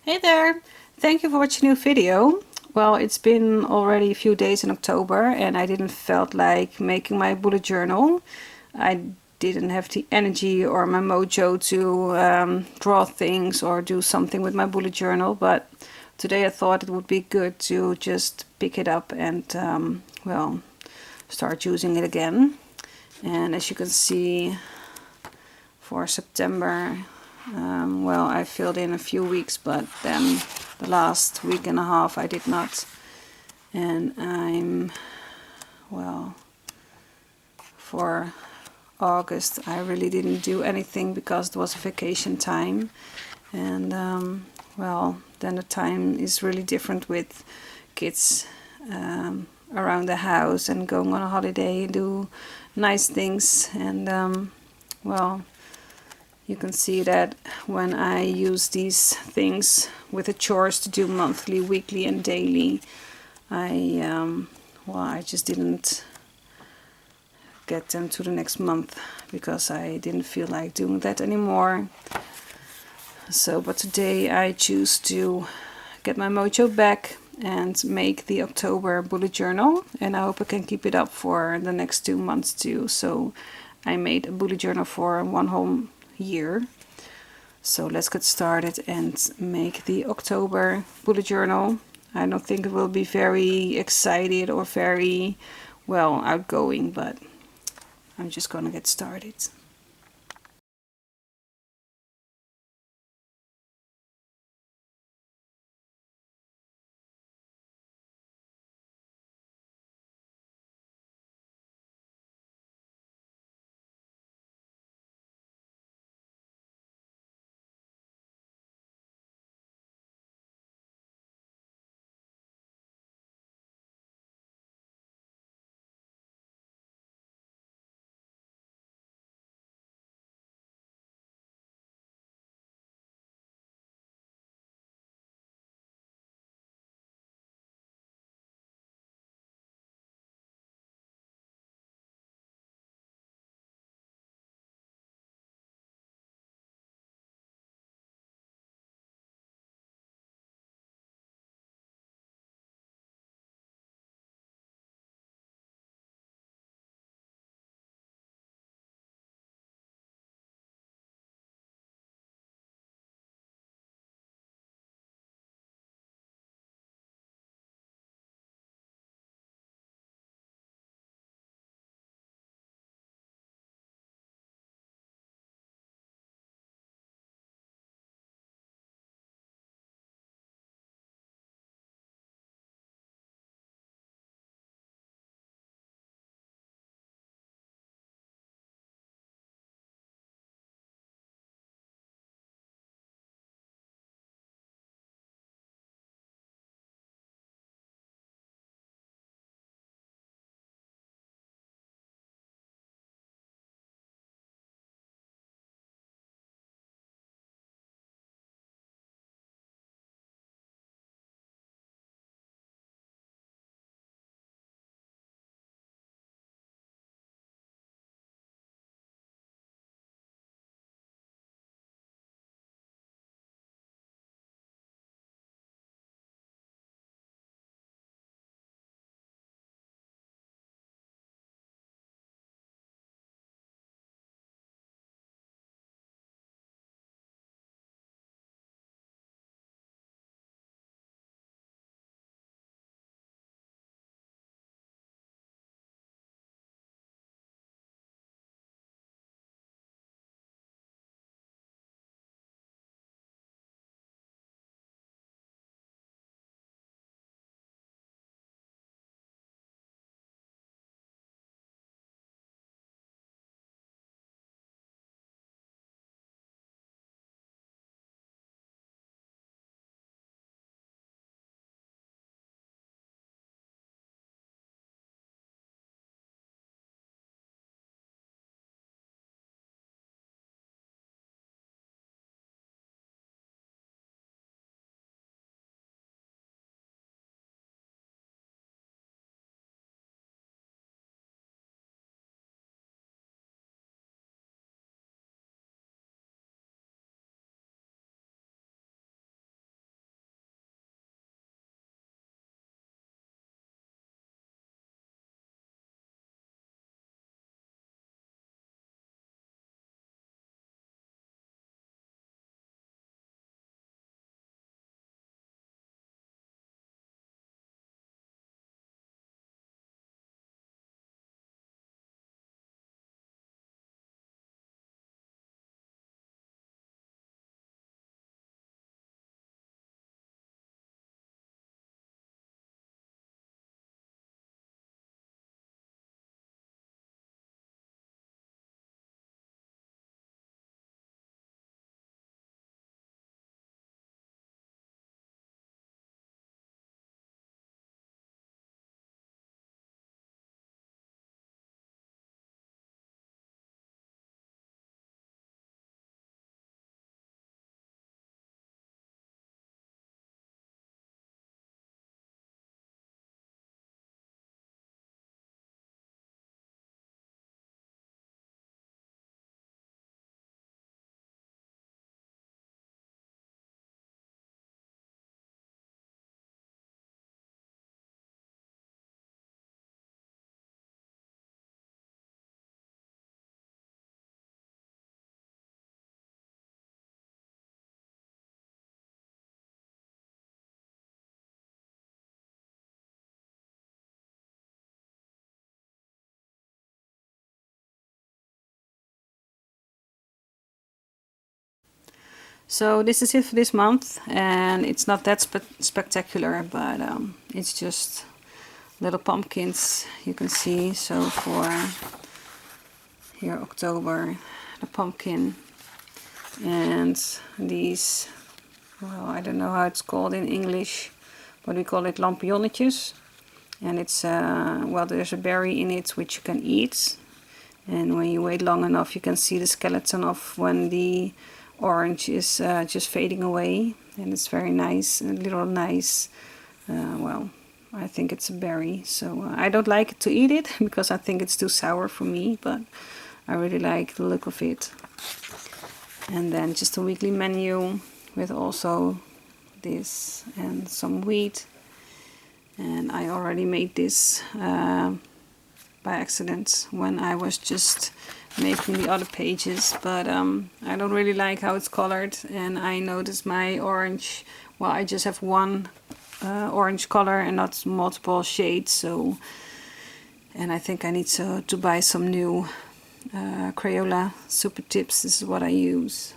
Hey there! Thank you for watching a new video. Well, it's been already a few days in October and I didn't felt like making my bullet journal. I didn't have the energy or my mojo to draw things or do something with my bullet journal, but today I thought it would be good to just pick it up and well, start using it again. And as you can see, for September, well, I filled in a few weeks, but then the last week and a half I did not. And well, for August I really didn't do anything because it was vacation time. And well, then the time is really different with kids around the house and going on a holiday and do nice things. And well, you can see that when I use these things with the chores to do monthly, weekly and daily, well, I just didn't get them to the next month because I didn't feel like doing that anymore. So, but today I choose to get my mojo back and make the October bullet journal, and I hope I can keep it up for the next 2 months too. So I made a bullet journal for 1 whole year. So let's get started and make the October bullet journal. I don't think it will be very excited or very, well, outgoing, but I'm just gonna get started. So this is it for this month, and it's not that spectacular, but it's just little pumpkins you can see. So for here October, the pumpkin, and these, well, I don't know how it's called in English, but we call it lampionnetjes. And it's well, there's a berry in it which you can eat, and when you wait long enough you can see the skeleton of when the orange is just fading away, and it's very nice, a little nice, well, I think it's a berry. So I don't like to eat it because I think it's too sour for me, but I really like the look of it. And then just a weekly menu with also this and some wheat. And I already made this by accident when I was just making the other pages, but I don't really like how it's colored, and I noticed my orange, well, I just have one orange color and not multiple shades, so, and I think I need to buy some new Crayola Super Tips. This is what I use,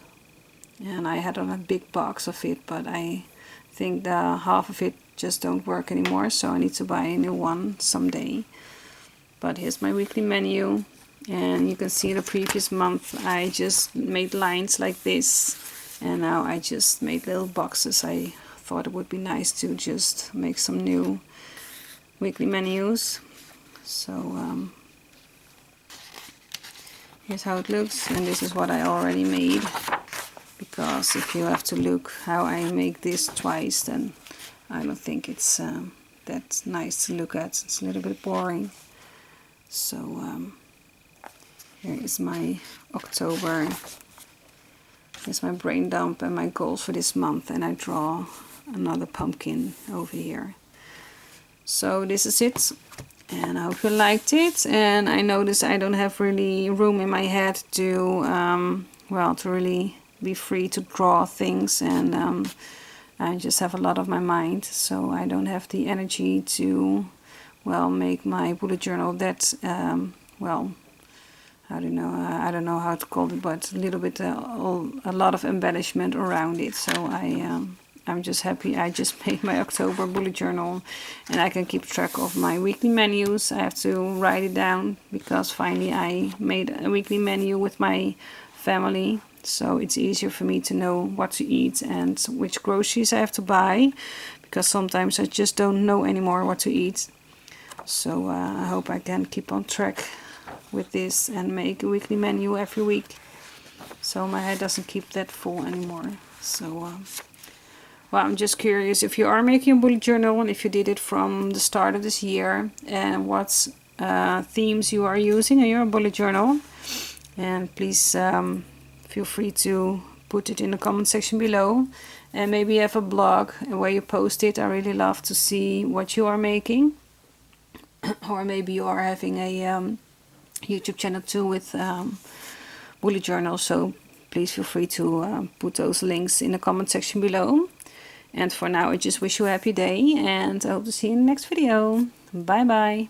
and I had on a big box of it, but I think the half of it just don't work anymore, so I need to buy a new one someday. But here's my weekly menu, and you can see the previous month I just made lines like this, and now I just made little boxes. I thought it would be nice to just make some new weekly menus. So here's how it looks, and this is what I already made, because if you have to look how I make this twice, then I don't think it's that nice to look at. It's a little bit boring. So here is my October. Here's my brain dump and my goals for this month, and I draw another pumpkin over here. So this is it, and I hope you liked it. And I noticed I don't have really room in my head to well, to really be free to draw things, and I just have a lot of my mind, so I don't have the energy to, well, make my bullet journal that well, I don't know how to call it, but a little bit a lot of embellishment around it. So I'm just happy I just made my October bullet journal, and I can keep track of my weekly menus. I have to write it down because finally I made a weekly menu with my family, so it's easier for me to know what to eat and which groceries I have to buy, because sometimes I just don't know anymore what to eat. So I hope I can keep on track with this and make a weekly menu every week, so my head doesn't keep that full anymore. So well, I'm just curious if you are making a bullet journal, and if you did it from the start of this year, and what themes you are using in your bullet journal. And please feel free to put it in the comment section below, and maybe you have a blog where you post it. I really love to see what you are making. Or maybe you are having a YouTube channel too with bullet journals, so please feel free to put those links in the comment section below. And for now, I just wish you a happy day, and I hope to see you in the next video. Bye bye.